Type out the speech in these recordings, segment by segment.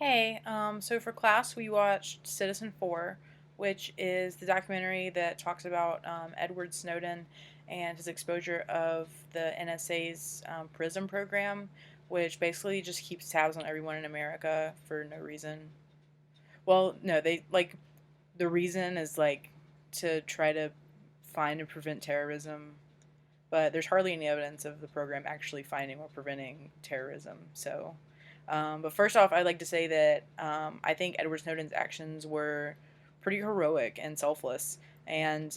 Hey, so for class we watched Citizen 4, which is the documentary that talks about Edward Snowden and his exposure of the NSA's PRISM program, which basically just keeps tabs on everyone in America for no reason. Well, no, the reason is to try to find and prevent terrorism, but there's hardly any evidence of the program actually finding or preventing terrorism. But first off, I'd like to say that I think Edward Snowden's actions were pretty heroic and selfless, and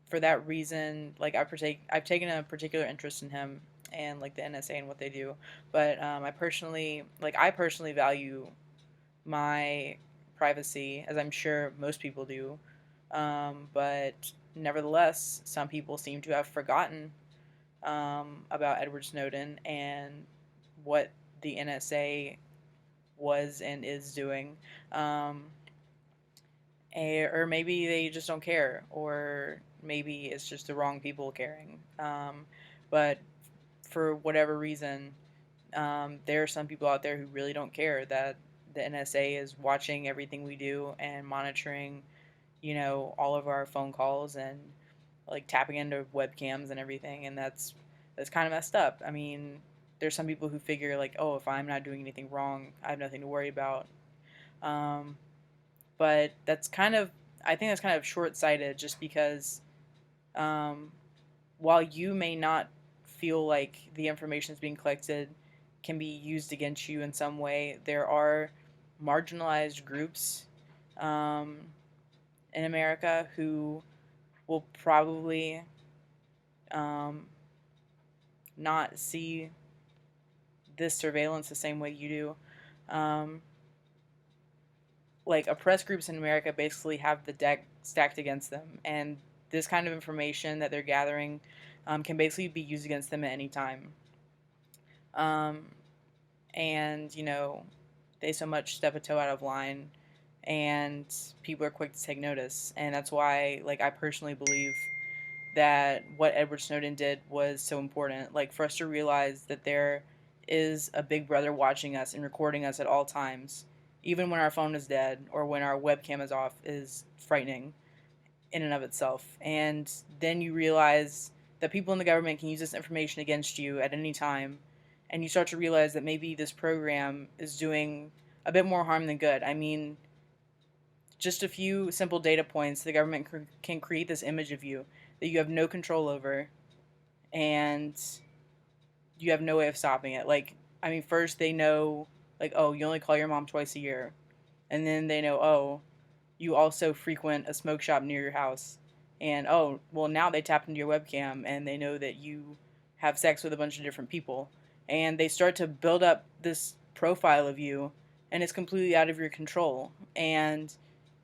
for that reason, I've taken a particular interest in him and the NSA and what they do. But I personally value my privacy, as I'm sure most people do. But nevertheless, some people seem to have forgotten about Edward Snowden and what the NSA was and is doing. Or maybe they just don't care, or maybe it's just the wrong people caring. But for whatever reason, there are some people out there who really don't care that the NSA is watching everything we do and monitoring, all of our phone calls and tapping into webcams and everything, and that's kind of messed up. I mean, there's some people who figure oh, if I'm not doing anything wrong, I have nothing to worry about. Um, but I think that's kind of short-sighted, just because um, while you may not feel like the information that's being collected can be used against you in some way, there are marginalized groups um, in America who will probably um, not see this surveillance the same way you do. Oppressed groups in America basically have the deck stacked against them, and this kind of information that they're gathering can basically be used against them at any time. Um, and they so much step a toe out of line, and people are quick to take notice, and that's why I personally believe that what Edward Snowden did was so important. For us to realize that there is a big brother watching us and recording us at all times, even when our phone is dead or when our webcam is off, is frightening in and of itself. And then you realize that people in the government can use this information against you at any time, and you start to realize that maybe this program is doing a bit more harm than good. I mean, just a few simple data points, the government can create this image of you that you have no control over, and you have no way of stopping it. I mean, first they know, oh, you only call your mom twice a year. And then they know, oh, you also frequent a smoke shop near your house. And oh, well, now they tap into your webcam and they know that you have sex with a bunch of different people. And they start to build up this profile of you, and it's completely out of your control. And,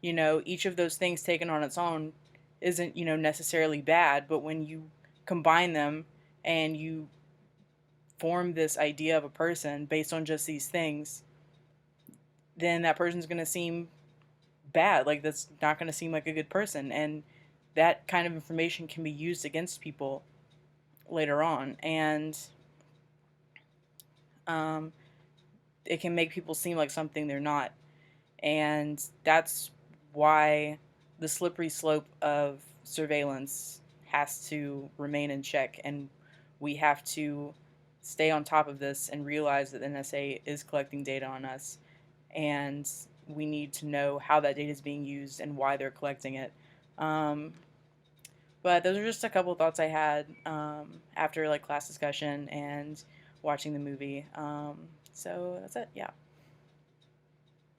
each of those things taken on its own isn't, necessarily bad, but when you combine them and you form this idea of a person based on just these things, then that person's going to seem bad. That's not going to seem like a good person. And that kind of information can be used against people later on. And um, it can make people seem like something they're not. And that's why the slippery slope of surveillance has to remain in check. And we have to stay on top of this and realize that the NSA is collecting data on us, and we need to know how that data is being used and why they're collecting it. Um, but those are just a couple of thoughts I had after class discussion and watching the movie. So that's it. Yeah.